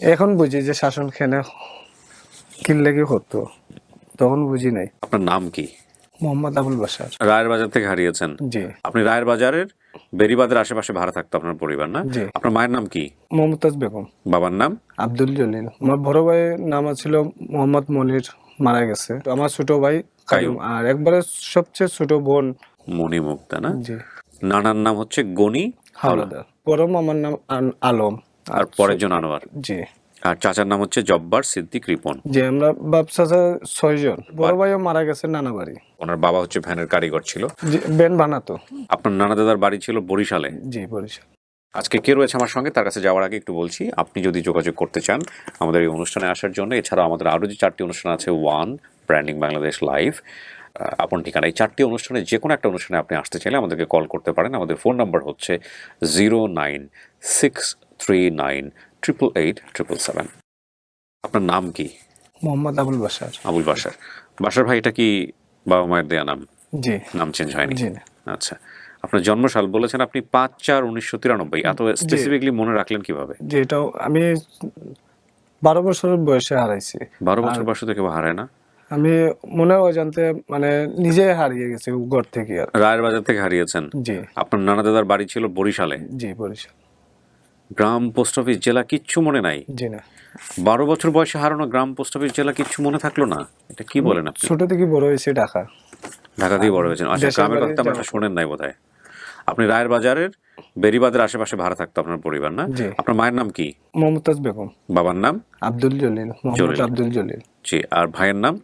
এখন বুঝি যে শাসন খেনে কিনলে কি হতো, তখন বুঝি নাই। আপনার নাম কি? মোহাম্মদ আবুল বাশার। রায়ের বাজার থেকে হারিয়েছেন? জি আপনি রায়ের বাজারের বেরিবাদের আশেপাশে ভাড়া থাকতো আপনার পরিবার, না? জি। আপনার মায়ের নাম কি? মমতাজ বেগম। বাবার নাম? আব্দুল জলিল। আমার বড় ভাইয়ের নাম ছিল মোহাম্মদ মনির, মারা গেছে। আমার ছোট ভাই কায়ুম, আর একবারে সবচেয়ে ছোট বোন মণিমুক্তা, না? জি নানার নাম হচ্ছে গনি হাওলাদার। বড় মামার নাম আলম, আর পরের জন আনোয়ার। জি আর চাচার নাম হচ্ছে জব্বার সিদ্দিক রিপন। জি। আমরা বাপসা 6 জন। বড় ভাইও মারা গেছে নানা বাড়ি। ওনার বাবা হচ্ছে ভ্যানের কারিগর ছিল। জি, বেন বানাতো। আপনার নানা দাদার বাড়ি ছিল বরিশালে। জি বরিশাল। আজকে কে রয়েছে আমার সঙ্গে তার কাছে যাওয়ার আগে একটু বলছি, আপনি যদি যোগাযোগ করতে চান আমাদের এই অনুষ্ঠানে আসার জন্য, এছাড়াও আমাদের আরও যে 4টি অনুষ্ঠান আছে, ওয়ান, ব্র্যান্ডিং বাংলাদেশ লাইভ, আপন ঠিকানা, এই 4টি অনুষ্ঠানে যে কোনো একটা অনুষ্ঠানে আপনি আসতে চাইলে আমাদেরকে কল করতে পারেন। আমাদের ফোন নাম্বার হচ্ছে 09639888777। আপনার নাম কি? মোহাম্মদ আবুল বাশার। আবুল বাশার। বাশার ভাই, এটা কি বাবা মায়ের দেয়া নাম? জি। নাম চেঞ্জ হয়নি? জি না। আচ্ছা, আপনার জন্মসাল বলেছেন আপনি 5/4/1993। এত স্পেসিফিকলি মনে রাখলেন কিভাবে? যে এটাও আমি 12 বছরের বয়সে হারাইছি। 12 বছর বয়স থেকে হারায় না? আমি মনে অজান্তে মানে নিজে হারিয়ে গেছি ঘর থেকে। আর রায়ের বাজার থেকে হারিয়েছেন? জি আপনার নানা দাদার বাড়ি ছিল বরিশালে। জি বরিশাল। গ্রাম, পোস্ট অফিস, জেলা কিচ্ছু মনে নাই? জি না। 12 বছর বয়সে হারানো গ্রাম, পোস্ট অফিস, জেলা কিচ্ছু মনে থাকলো না? এটা কি বলেন আপনি? ছোট থেকে বড় হয়েছে ঢাকা। ঢাকাতেই বড় হয়েছেন? আচ্ছা, দেশের গ্রামের বাড়ি কথা আমরা শোনেন নাই বোধহয়। আপনি রায়ের বাজারের বেরিবাদের আশেপাশে ভাড়া থাকতো আপনার পরিবার, না? জি। আপনার মায়ের নাম কি? মমতাজ বেগম। বাবার নাম? আব্দুল জলিল, মোহাম্মদ আব্দুল জলিল। জি। আর ভাইয়ের নাম?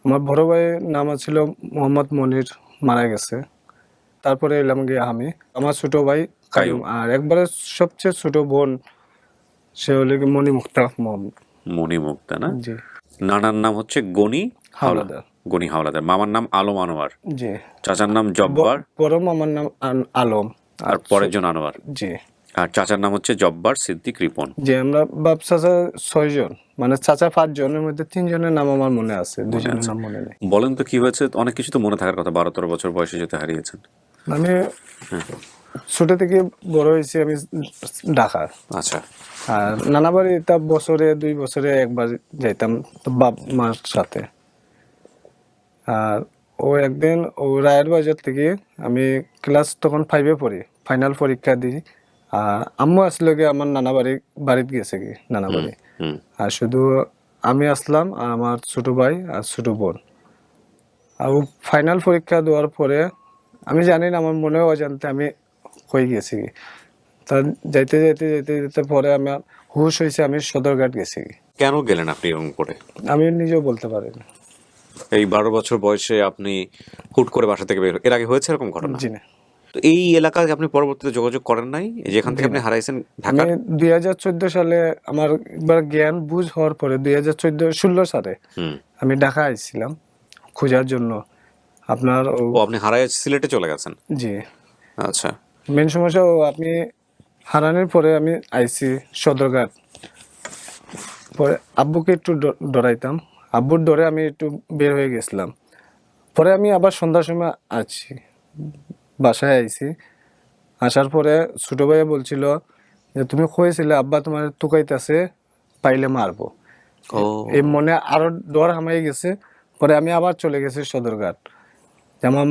আমার বড় ভাইয়ের নাম ছিল মোহাম্মদ মনির, মারা গেছে। তারপরে এলাম গিয়ে আমি। আমার ছোট ভাই কায়ুম, আর একবারে সবচেয়ে ছোট বোন সে হলো কি মণিমুক্তা মোহাম্মদ। মণিমুক্তা, না? জি। নানার নাম হচ্ছে গনি হাওলাদার। গনি হাওলাদার। মামার নাম আলম আনোয়ার। জি। চাচার নাম জব্বার। বড় মামার নাম আলম, আর পরের জন আনোয়ার। জি। আর চাচার নাম হচ্ছে জব্বার সিদ্দিক রিপন। যে আমরা বাপ চাচা 6 জন, মানে চাচা 5 জনের মধ্যে 3 জনের নাম আমার মনে আছে, 2 জনের নাম মনে নেই। বলেন তো কি হয়েছে? অনেক কিছু তো মনে থাকার কথা, 12-13 বছর বয়সে যেতে হারিয়েছেন। আমি ছোট থেকে বড় হয়েছি আমি ঢাকা। আচ্ছা। আর নানা বাড়ি তা বছরে 2 বছরে একবার যাইতাম তো বাপ মার সাথে। আর ও একদিন ও রায়ের বাজার থেকে, আমি ক্লাস তখন 5-এ পড়ি, ফাইনাল পরীক্ষা দিই। আর আম্মু আসলে গিয়ে আমার বাড়িতে গেছে কি নানা বাড়ি। আর শুধু আমি আসলাম আর আমার ছোট ভাই আর ছোট বোন। আর ও ফাইনাল পরীক্ষা দেওয়ার পরে আমি জানি না, আমার মনেও অজান্তে আমি হয়ে গেছি। তা যাইতে যাইতে যাইতে যেতে পরে আমার হুশ হয়েছে, আমি সদরঘাট গেছি। কেন গেলেন আপনি এরকম করে? আমি নিজেও বলতে পারি না। এই 12 বছর বয়সে আপনি হুট করে বাসা থেকে বের, এর আগে হয়েছে এরকম ঘটনা? জি না। তো এই এলাকায় আপনি পরবর্তীতে যোগাযোগ করেন নাই, যেখান থেকে আপনি হারাইছেন, ঢাকা? আমি 2014 সালে আমার একবার জ্ঞান বুঝ হওয়ার পরে 2016 সালে আমি ঢাকা আইছিলাম খোঁজার জন্য। আপনার ও, আপনি হারায় সিলেটে চলে গেছেন? জি। আচ্ছা। মেন সমস্যা আপনি হারানোর পরে আমি আইছি সদরঘাট। পরে আব্বুকে একটু ডরাইতাম, আব্বুর ডরে আমি একটু বের হয়ে গেছিলাম। পরে আমি আবার সন্ধ্যার সময় আছি, বাসায় আইছি। আসার পরে ছোট ভাইয়া বলছিল যে তুমি হয়েছিলে, আব্বা তোমার টুকাইতেছে, পাইলে মারবো। এই মনে আরো ডর হামাই গেছে। পরে আমি আবার চলে গেছি সদরঘাট। আমার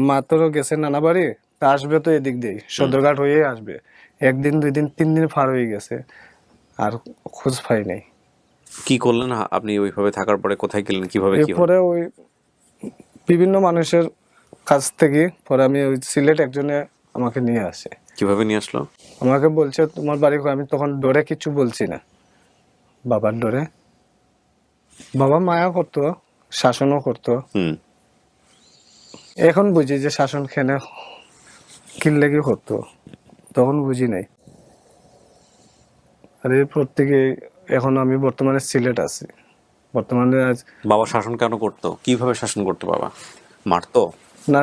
মা তো গেছে নানা বাড়ি, তা আসবে তো এদিক দিয়ে সদরঘাট হয়ে আসবে। 1 দিন 2 দিন 3 দিন পার হয়ে গেছে, আর খোঁজ পাই নাই। কি করলেন আপনি ওইভাবে থাকার পরে? কোথায় গেলেন, কিভাবে? এরপরে ওই বিভিন্ন মানুষের কাছ থেকে পরে আমি ওই সিলেট একজনে আমাকে নিয়ে আসে। কিভাবে নিয়ে আসলো? আমাকে বলছে তোমার বাড়ি কই? আমি তখন ডরে কিছু বলছি না, বাবার ডরে। বাবা মায়া করতো, শাসনও করতো। এখন বুঝি যে শাসন খেনে কিনলে কি হতো, তখন বুঝি নাই। আর এরপর থেকে এখন আমি বর্তমানে সিলেট আছি। বর্তমানে বাবা শাসন কেন করতো? কিভাবে শাসন করতো বাবা? মারতো না,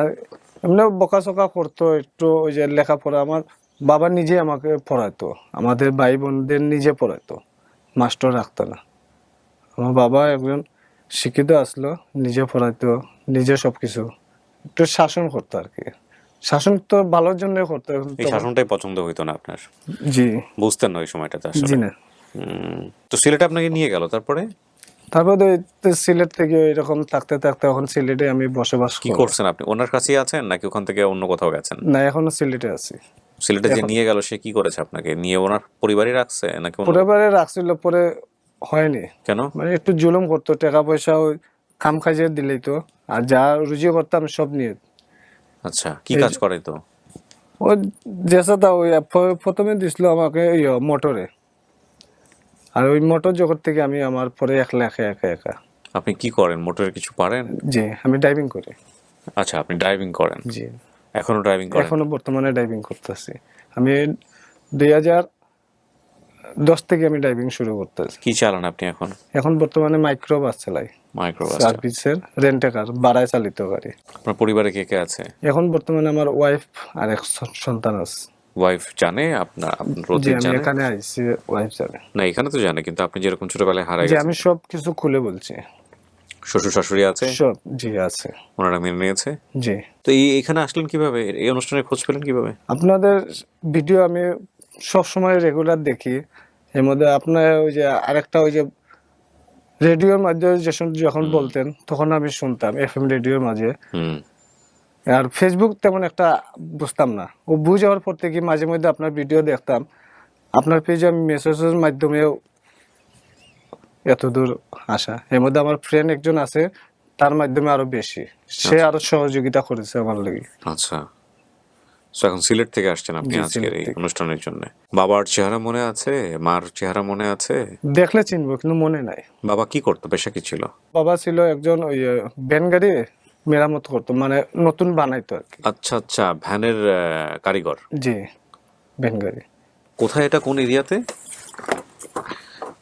এমনি বকাচকা করতো একটু। ওই যে লেখাপড়া, আমার বাবা নিজে আমাকে পড়াইতো, আমাদের ভাই বোনদের নিজে পড়াইতো, মাস্টার রাখতো না। আমার বাবা একজন শিক্ষিত আসলো, নিজে পড়াইতো, নিজে সবকিছু একটু শাসন করতো আর কি। শাসন তো ভালোর জন্য করতো। এই শাসনটাই পছন্দ হইতো না আপনার? জি। বুঝতেন না ওই সময়টাতে আসলে? জি না। তো সিলেটে আপনাকে নিয়ে গেল, তারপরে তারপর তো সিলেট থেকে এরকম থাকতে থাকতে এখন সিলেটে আমি বসবাস কি করি। করছেন আপনি? ওনার কাছেই আছেন নাকি ওখান থেকে অন্য কোথাও গেছেন? না, এখনো সিলেটে আছি। সিলেটে যে এখন নিয়ে গেল সে কি করেছে আপনাকে? নিয়ে ওনার পরিবারই রাখছে নাকি অন্য? পরিবারে রাখছিল, পরে হয়নি। কেন? মানে একটু জুলুম করতো, টাকা পয়সা ওই কাম কাজে দিলেই তো, আর যা রুজি করতাম সব নিয়ে। আচ্ছা, কি এই কাজ করে তো? ও যেসা তা ওই প্রথমে দিছিল আমাকে মোটরে, আর ওই মোটর জগৎ থেকে আমি আমার পরে একলা একা একা একা। আপনি কি করেন? মোটরের কিছু পারেন? জি, আমি ড্রাইভিং করি। আচ্ছা, আপনি ড্রাইভিং করেন? জি, এখনো ড্রাইভিং করেন? এখনো বর্তমানে ড্রাইভিং করতেছি। আমি 2010 থেকে আমি ড্রাইভিং শুরু করতেছি। কি চালান আপনি এখন? এখন বর্তমানে মাইক্রো বাস চালাই, মাইক্রোবাস। সার্ভিসের রেন্টে কার, ভাড়ায় চালিত গাড়ি। আপনার পরিবারে কে কে আছে? এখন বর্তমানে আমার ওয়াইফ আর এক সন্তান আছে। ওয়াইফ জানে আপনার জি, অতীত আমি জানে? এখানে আইছি, ওয়াইফ জানে। না, এখানে তো জানে, কিন্তু আপনি যেরকম ছোটবেলায় হারাই যে গেছেন। আমি সব কিছু খুলে বলছি। শ্বশুর শাশুড়ি আছে? সব, জি আছে। ওনারা মেনে নিয়েছে? জি, তো এখানে আসলেন কিভাবে? এই অনুষ্ঠানের খোঁজ পেলেন কিভাবে? আপনাদের ভিডিও আমি সব সময় রেগুলার দেখি। এর মধ্যে আপনার ওই যে আরেকটা ওই যে রেডিওর মাধ্যমে যখন বলতেন তখন আমি শুনতাম, এফএম রেডিওর মাঝে। হুম। আর ফেসবুক তেমন একটা বুঝতাম না, ও বুঝ যাওয়ার পর থেকে মাঝে মধ্যে আপনার ভিডিও দেখতাম। আপনার পেজে আমি মেসেজের মাধ্যমেও এত দূর আসা। এর মধ্যে আমার ফ্রেন্ড একজন আছে, তার মাধ্যমে আরো বেশি, সে আরো সহযোগিতা করেছে আমার লাগি। আচ্ছা, তো এখন সিলেট থেকে আসছেন আপনি জি, আজকের সিলেট এই থেকে। অনুষ্ঠানের জন্য। বাবার চেহারা মনে আছে? মার চেহারা মনে আছে? দেখলে চিনবো, কিন্তু মনে নাই। বাবা কি করতো? পেশা কি ছিল? বাবা ছিল একজন ওই ভ্যান গাড়ি মেরামত করতো, মানে নতুন বানাইতো আর কি। আচ্ছা আচ্ছা, ভ্যানের কারিগর। জি, ভ্যান গাড়ি। কোথায় এটা, কোন এরিয়াতে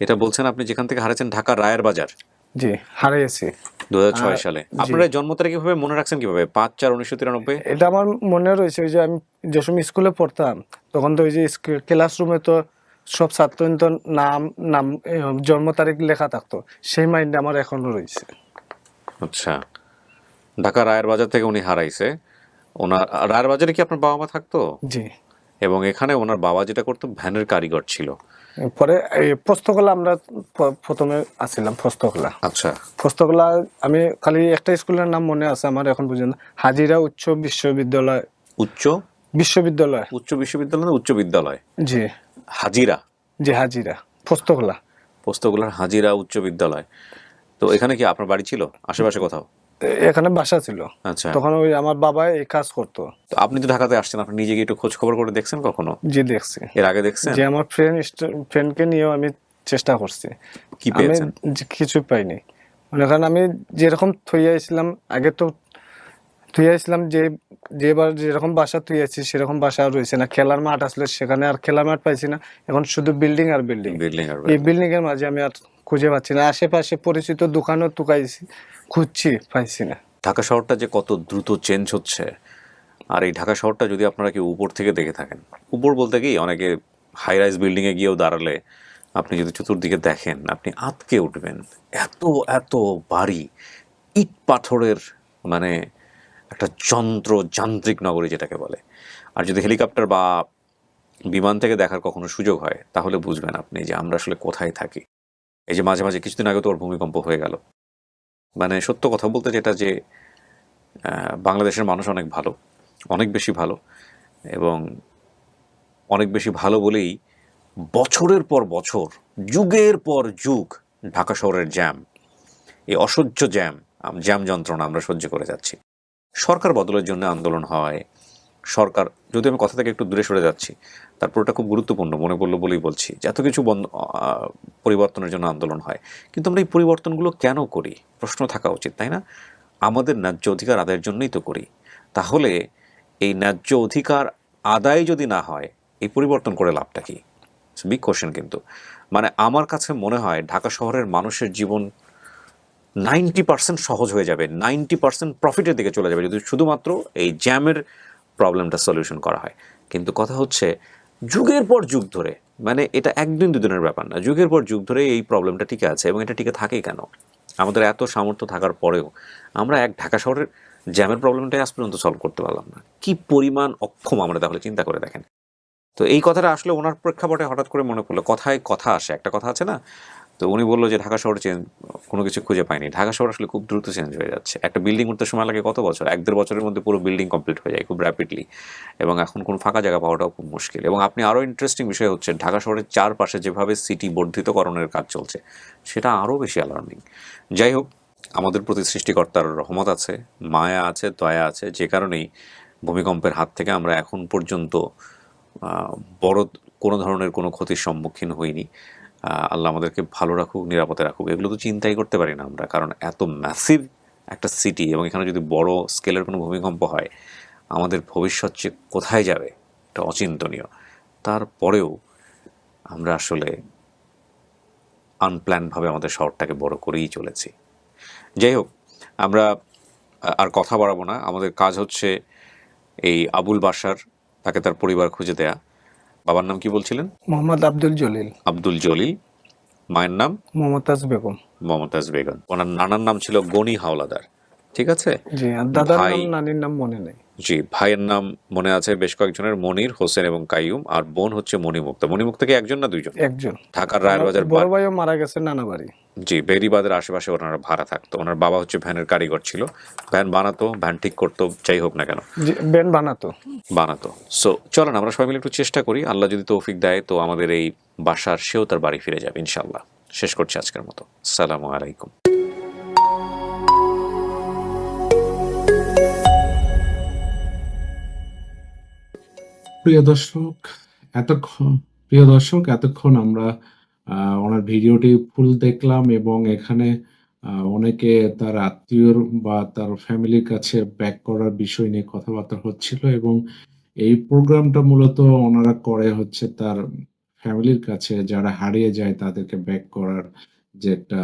এটা বলছেন আপনি, যেখান থেকে হারাচ্ছেন? ঢাকা রায়ের বাজার। জি, হারিয়েছি। 2006 সালে। জি। আপনারা জন্ম তারিখ কিভাবে মনে রাখছেন কিভাবে? 5/4/1993? এটা আমার মনে রয়েছে, ওই যে আমি যে সময় স্কুলে পড়তাম তখন তো ওই যে ক্লাসরুমে তো সব ছাত্র তো নাম নাম জন্ম তারিখ লেখা থাকতো, সেই মাইন্ড আমার এখনো রয়েছে। আচ্ছা, ঢাকা রায়ের বাজার থেকে উনি হারাইছে। ওনার রায়ের বাজারে কি আপনার বাবা মা থাকতো? জি, এবং এখানে ওনার বাবা যেটা করতো, ভ্যানের কারিগর ছিল। পরে এই পোস্তকলা আমরা প্রথমে আসছিলাম, পোস্তকলা। আচ্ছা, পোস্তকলা আমি খালি একটা স্কুলের নাম মনে আছে আমার এখন পর্যন্ত, হাজিরা উচ্চ বিশ্ববিদ্যালয়। উচ্চ বিশ্ববিদ্যালয়। উচ্চ বিশ্ববিদ্যালয় না উচ্চ বিদ্যালয়? জি, হাজিরা। জি হাজিরা, পোস্তকলা। পোস্তগোলার হাজিরা উচ্চ বিদ্যালয়। তো এখানে কি আপনার বাড়ি ছিল আশেপাশে কোথাও? এখানে বাসা ছিল। আচ্ছা, তখন ওই আমার বাবা এই কাজ করতো। তো আপনি তো ঢাকাতে আসছেন, আপনি নিজে গিয়ে একটু খোঁজ খবর করে দেখছেন কখনো? জি, দেখছি। এর আগে দেখছেন? যে আমার ফ্রেন্ডকে নিয়েও আমি চেষ্টা করছি। কি আমি পেয়েছেন? কিছু পাইনি। মনে করেন আমি যেরকম থইয়াছিলাম আগে, তো থুইয়াছিলাম যেবার যেরকম বাসা থুইয়াছি সেরকম বাসা আর রয়েছে না। খেলার মাঠ আসলে সেখানে আর খেলার মাঠ পাইছি না, এখন শুধু বিল্ডিং আর বিল্ডিং। বিল্ডিং আর এই বিল্ডিং এর মাঝে আমি আর খুঁজে পাচ্ছি না। আশেপাশে পরিচিত দোকানও টুকাইছি, খুঁজছি, পাইছি না। ঢাকা শহরটা যে কত দ্রুত চেঞ্জ হচ্ছে, আর এই ঢাকা শহরটা যদি আপনারা কেউ উপর থেকে দেখে থাকেন, উপর বলতে কি অনেকে হাই রাইজ বিল্ডিংয়ে গিয়েও দাঁড়ালে আপনি যদি চতুর্দিকে দেখেন আপনি আঁতকে উঠবেন। এত এত বাড়ি, ইট পাথরের, মানে একটা যান্ত্রিক নগরী যেটাকে বলে। আর যদি হেলিকপ্টার বা বিমান থেকে দেখার কখনো সুযোগ হয় তাহলে বুঝবেন আপনি যে আমরা আসলে কোথায় থাকি। এই যে মাঝে মাঝে কিছুদিন আগে তো ওর ভূমিকম্প হয়ে গেল। মানে সত্য কথা বলতে যেটা, যে বাংলাদেশের মানুষ অনেক ভালো, অনেক বেশি ভালো, এবং অনেক বেশি ভালো বলেই বছরের পর বছর, যুগের পর যুগ ঢাকা শহরের জ্যাম, এই অসহ্য জ্যাম যন্ত্রণা আমরা সহ্য করে যাচ্ছি। সরকার বদলের জন্য আন্দোলন হয়। সরকার, যদি আমি কথা থেকে একটু দূরে সরে যাচ্ছি, তারপর ওটা খুব গুরুত্বপূর্ণ মনে পড়লো বলেই বলছি যে এত কিছু পরিবর্তনের জন্য আন্দোলন হয়, কিন্তু আমরা এই পরিবর্তনগুলো কেন করি? প্রশ্ন থাকা উচিত, তাই না? আমাদের ন্যায্য অধিকার আদায়ের জন্যই তো করি। তাহলে এই ন্যায্য অধিকার আদায় যদি না হয়, এই পরিবর্তন করে লাভটা কি? Big question. কিন্তু মানে আমার কাছে মনে হয় ঢাকা শহরের মানুষের জীবন 90% সহজ হয়ে যাবে, 90% প্রফিটের দিকে চলে যাবে যদি শুধুমাত্র এই জ্যামের প্রবলেমটা সলিউশন করা হয়। কিন্তু কথা হচ্ছে, যুগের পর যুগ ধরে, মানে এটা একদিন দুদিনের ব্যাপার না, যুগের পর যুগ ধরে এই প্রবলেমটা টিকে আছে, এবং এটা টিকে থাকেই কেন? আমাদের এত সামর্থ্য থাকার পরেও আমরা ঢাকা শহরের জ্যামের প্রবলেমটাই আজ পর্যন্ত সলভ করতে পারলাম না। কি পরিমাণ অক্ষম আমরা, তাহলে চিন্তা করে দেখেন। তো এই কথাটা আসলে ওনার প্রেক্ষাপটে হঠাৎ করে মনে পড়লো, কথায় কথা আসে, একটা কথা আছে না। তো উনি বললো যে ঢাকা শহর চেঞ্জ, কোনো কিছু খুঁজে পাইনি। ঢাকা শহর আসলে খুব দ্রুত চেঞ্জ হয়ে যাচ্ছে। একটা বিল্ডিং উঠতে সময় লাগে কত বছর, 1-1.5 বছরের মধ্যে পুরো বিল্ডিং কমপ্লিট হয়ে যায় খুব র্যাপিডলি। এবং এখন কোনো ফাঁকা জায়গা পাওয়াটাও খুব মুশকিল। এবং আপনি আরও ইন্টারেস্টিং বিষয় হচ্ছে ঢাকা শহরের চারপাশে যেভাবে সিটি বর্ধিতকরণের কাজ চলছে, সেটা আরও বেশি অ্যালার্মিং। যাই হোক, আমাদের প্রতি সৃষ্টিকর্তার রহমত আছে, মায়া আছে, দয়া আছে, যে কারণেই ভূমিকম্পের হাত থেকে আমরা এখন পর্যন্ত আহ, বড় কোনো ধরনের কোনো ক্ষতির সম্মুখীন হইনি। আল্লাহ আমাদেরকে ভালো রাখুক, নিরাপদে রাখুক। এগুলো তো চিন্তাই করতে পারি না আমরা, কারণ এত ম্যাসিভ একটা সিটি এবং এখানে যদি বড় স্কেলের কোনো ভূমিকম্প হয়, আমাদের ভবিষ্যৎ যে কোথায় যাবে এটা অচিন্তনীয়। তারপরেও আমরা আসলে আনপ্ল্যানভাবে আমাদের শহরটাকে বড় করেই চলেছি। যাই হোক, আমরা আর কথা বাড়াবো না। আমাদের কাজ হচ্ছে এই আবুল বাশার, তাকে তার পরিবার খুঁজে দেয়া। বাবার নাম কি বলছিলেন? মোহাম্মদ আব্দুল জলিল। আব্দুল জলিল। মায়ের নাম মমতাজ বেগম। মমতাজ বেগম। ওনার নানার নাম ছিল গনি হাওলাদার, ঠিক আছে। জি, আর দাদার ভাই, নাম নানির নাম মনে নেই। জি, ভাইয়ের নাম মনে আছে বেশ কয়েকজনের, মনির, হোসেন এবং কাইয়ুম। আর বোন হচ্ছে মণিমুক্তা। মণিমুক্তা কি একজন না দুইজন? একজন। ঢাকার আমার রায়েরবাজার বড় ভাইও মারা গেছে নানা বাড়ি। জি, বেরিবাদের আশেপাশে ওনারা ভাড়া থাকতো। ওনার বাবা হচ্ছে ভ্যানের কারিগর ছিল, ভ্যান বানাতো, ভ্যান ঠিক করতো, যাই হোক না কেন জি, ব্যান্ড বানাতো। বানাতো। সো চলেন আমরা সবাই মিলে একটু চেষ্টা করি, আল্লাহ যদি তৌফিক দেয় তো আমাদের এই বাসার সেও তার বাড়ি ফিরে যাবে ইনশাল্লাহ। শেষ করছি আজকের মতো। আসসালামু আলাইকুম। প্রিয় দর্শক, এতক্ষণ আমরা ওনার ভিডিওটি ফুল দেখলাম এবং এখানে অনেকে তার আত্মীয়র বা তার ফ্যামিলির কাছে ব্যাক করার বিষয় নিয়ে কথাবার্তা হচ্ছিল এবং এই প্রোগ্রামটা মূলত ওনারা করে হচ্ছে তার ফ্যামিলির কাছে যারা হারিয়ে যায় তাদেরকে ব্যাক করার যে একটা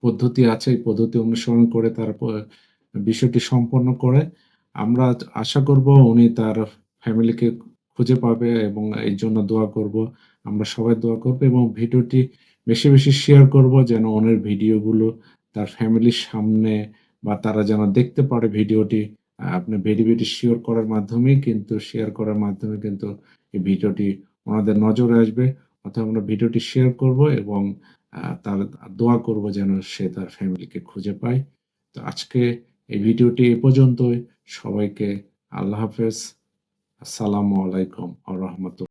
পদ্ধতি আছে, এই পদ্ধতি অনুসরণ করে তার বিষয়টি সম্পন্ন করে। আমরা আশা করব উনি তার ফ্যামিলিকে খুঁজে পাবে এবং এই জন্য দোয়া করব। আমরা সবাই দোয়া করব এবং ভিডিওটি বেশি, বেশি শেয়ার করব যেন ওনার ভিডিওগুলো তার ফ্যামিলির সামনে বা তারা যেন দেখতে পারে ভিডিওটি। আপনি ভিডিওটি শেয়ার করার মাধ্যমে কিন্তু এই ভিডিওটি ওনাদের নজরে আসবে। অর্থাৎ আমরা ভিডিওটি শেয়ার করব এবং তার দোয়া করব যেন সে তার ফ্যামিলিকে খুঁজে পায়। তো আজকে এই ভিডিওটি এ পর্যন্তই। সবাইকে আল্লাহ হাফেজ। আসসালামু আলাইকুম ওয়া রাহমাতুল্লাহ।